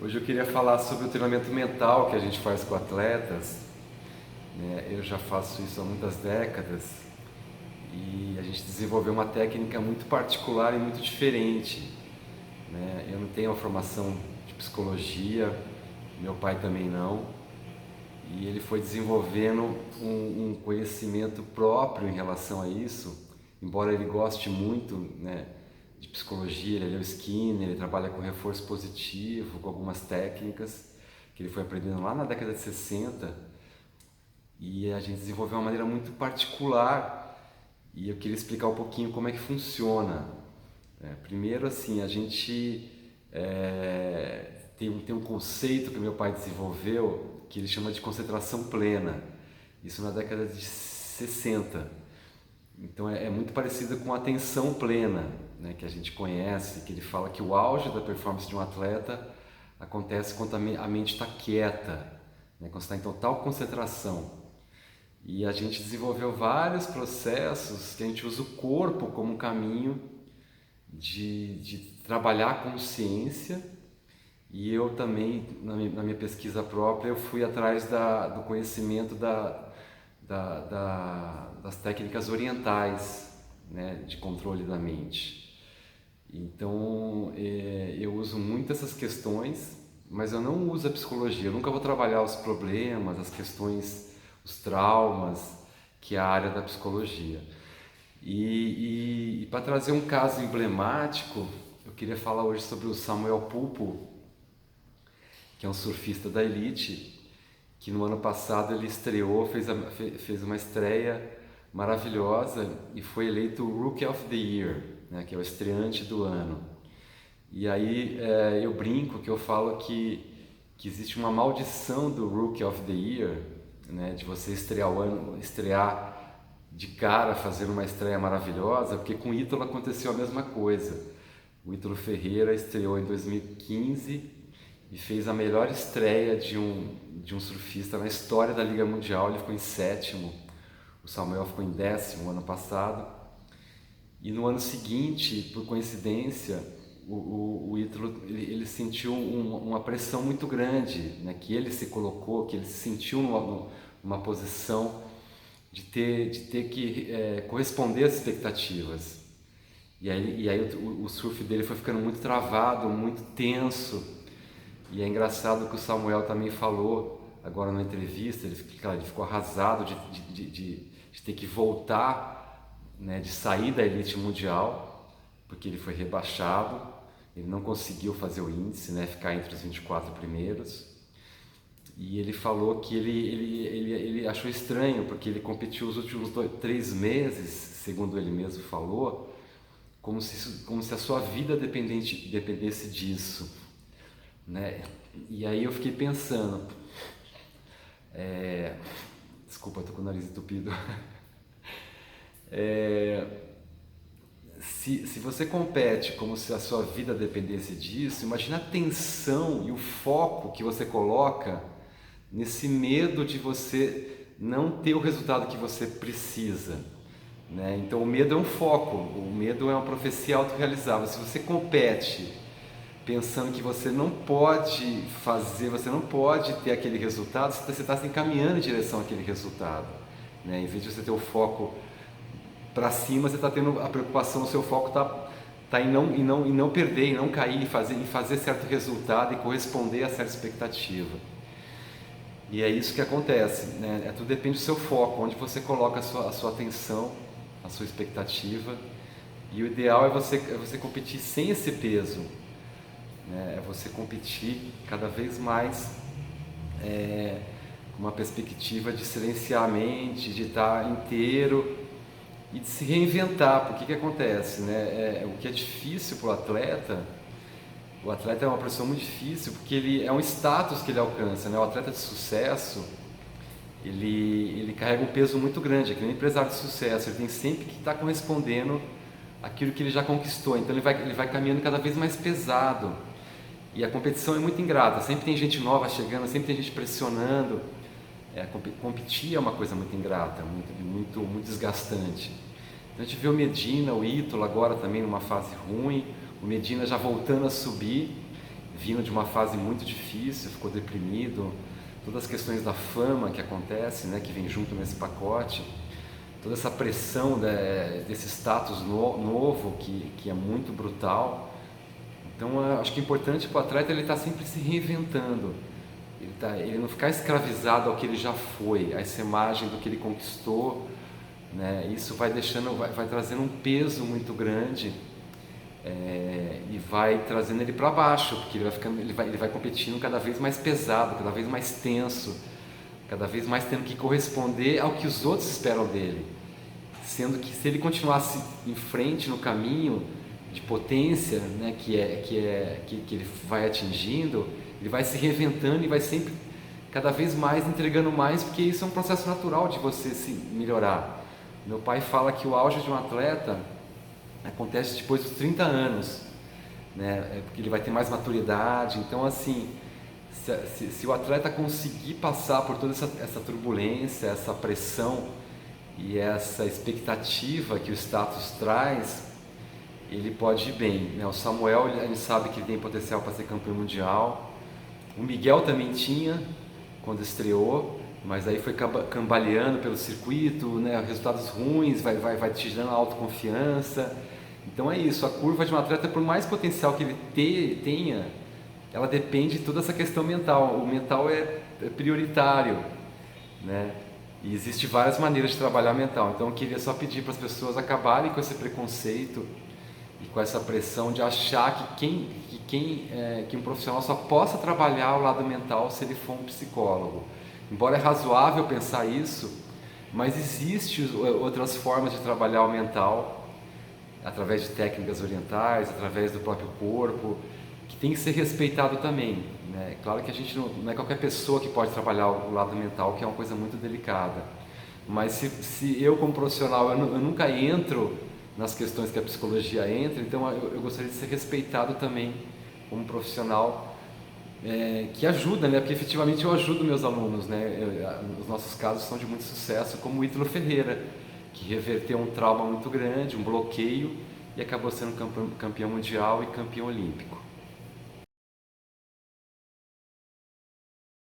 Hoje eu queria falar sobre o treinamento mental que a gente faz com atletas, né? Eu já faço isso há muitas décadas e a gente desenvolveu uma técnica muito particular e muito diferente, né? Eu não tenho uma formação de psicologia, meu pai também não, e ele foi desenvolvendo um conhecimento próprio em relação a isso, embora ele goste muito, né, de psicologia, ele é o Skinner, ele trabalha com reforço positivo, com algumas técnicas que ele foi aprendendo lá na década de 60 e a gente desenvolveu uma maneira muito particular e eu queria explicar um pouquinho como é que funciona. Primeiro, assim, a gente tem um conceito que meu pai desenvolveu que ele chama de concentração plena, isso na década de 60. Então é muito parecido com a atenção plena, né, que a gente conhece, que ele fala que o auge da performance de um atleta acontece quando a mente está quieta, né, quando está em total concentração. E a gente desenvolveu vários processos que a gente usa o corpo como um caminho de trabalhar a consciência. E eu também, na minha pesquisa própria, eu fui atrás do conhecimento das técnicas orientais, né, de controle da mente. Então, eu uso muito essas questões, mas eu não uso a psicologia. Eu nunca vou trabalhar os problemas, as questões, os traumas, que é a área da psicologia. E para trazer um caso emblemático, eu queria falar hoje sobre o Samuel Pulpo, que é um surfista da elite, que no ano passado ele estreou, fez uma estreia maravilhosa e foi eleito o Rookie of the Year, né, que é o estreante do ano. E aí eu brinco que eu falo que existe uma maldição do Rookie of the Year, né, de você estrear de cara fazendo uma estreia maravilhosa, porque com o Ítalo aconteceu a mesma coisa. O Ítalo Ferreira estreou em 2015 e fez a melhor estreia de um surfista na história da Liga Mundial. Ele ficou em sétimo, o Samuel ficou em décimo ano passado. E no ano seguinte, por coincidência, o Ítalo ele sentiu uma pressão muito grande, né, que ele se colocou, que ele se sentiu numa posição de ter que corresponder às expectativas. E aí o surf dele foi ficando muito travado, muito tenso. E é engraçado que o Samuel também falou agora na entrevista, ele ficou arrasado de ter que voltar, né, de sair da elite mundial, porque ele foi rebaixado, ele não conseguiu fazer o índice, né, ficar entre os 24 primeiros. E ele falou que ele achou estranho, porque ele competiu os últimos 3 meses, segundo ele mesmo falou, como se a sua vida dependesse disso, né? E aí eu fiquei pensando, desculpa, estou com o nariz entupido. Se você compete como se a sua vida dependesse disso, imagina a tensão e o foco que você coloca nesse medo de você não ter o resultado que você precisa, né? Então o medo é um foco, o medo é uma profecia autorrealizável. Se você compete pensando que você não pode fazer, você não pode ter aquele resultado, você está se encaminhando em direção àquele resultado, né? Em vez de você ter o foco para cima, você está tendo a preocupação, o seu foco tá em não perder, em não cair, em fazer certo resultado e corresponder a certa expectativa. E é isso que acontece, né? Tudo depende do seu foco, onde você coloca a sua atenção, a sua expectativa. E o ideal é você competir sem esse peso, né? É você competir cada vez mais com uma perspectiva de silenciar a mente, de estar inteiro e de se reinventar. Porque que acontece, né? O que é difícil para o atleta é uma profissão muito difícil, porque ele é um status que ele alcança, né? O atleta de sucesso, ele carrega um peso muito grande, é que nem um empresário de sucesso, ele tem sempre que estar correspondendo àquilo que ele já conquistou, então ele vai caminhando cada vez mais pesado. E a competição é muito ingrata, sempre tem gente nova chegando, sempre tem gente pressionando. Competir é uma coisa muito ingrata, muito desgastante. Então a gente vê o Medina, o Ítalo agora também numa fase ruim, o Medina já voltando a subir vindo de uma fase muito difícil, ficou deprimido, todas as questões da fama que acontece, né, que vem junto nesse pacote, toda essa pressão desse status novo que é muito brutal. Então acho que é importante para o atleta ele estar sempre se reinventando, ele não ficar escravizado ao que ele já foi, a essa imagem do que ele conquistou, né? Isso vai trazendo um peso muito grande, e vai trazendo ele para baixo, porque ele vai competindo cada vez mais pesado, cada vez mais tenso, cada vez mais tendo que corresponder ao que os outros esperam dele, sendo que se ele continuasse em frente no caminho de potência, né, que ele vai atingindo, ele vai se reinventando e vai sempre cada vez mais entregando mais, porque isso é um processo natural de você se melhorar. Meu pai fala que o auge de um atleta acontece depois dos 30 anos, né? Porque ele vai ter mais maturidade. Então, assim, se o atleta conseguir passar por toda essa turbulência, essa pressão e essa expectativa que o status traz, ele pode ir bem, né? O Samuel, ele sabe que ele tem potencial para ser campeão mundial. O Miguel também tinha quando estreou, mas aí foi cambaleando pelo circuito, né? Resultados ruins, vai te gerando autoconfiança. Então é isso, a curva de um atleta, por mais potencial que ele tenha, ela depende de toda essa questão mental. O mental é prioritário, né? E existe várias maneiras de trabalhar mental. Então eu queria só pedir para as pessoas acabarem com esse preconceito e com essa pressão de achar que um profissional só possa trabalhar o lado mental se ele for um psicólogo. Embora é razoável pensar isso, mas existem outras formas de trabalhar o mental, através de técnicas orientais, através do próprio corpo, que tem que ser respeitado também, né? Claro que a gente não é qualquer pessoa que pode trabalhar o lado mental, que é uma coisa muito delicada, mas se eu como profissional, eu nunca entro nas questões que a psicologia entra, então eu gostaria de ser respeitado também como profissional, que ajuda, né? Porque efetivamente eu ajudo meus alunos, né? Os nossos casos são de muito sucesso, como o Ítalo Ferreira, que reverteu um trauma muito grande, um bloqueio, e acabou sendo campeão mundial e campeão olímpico.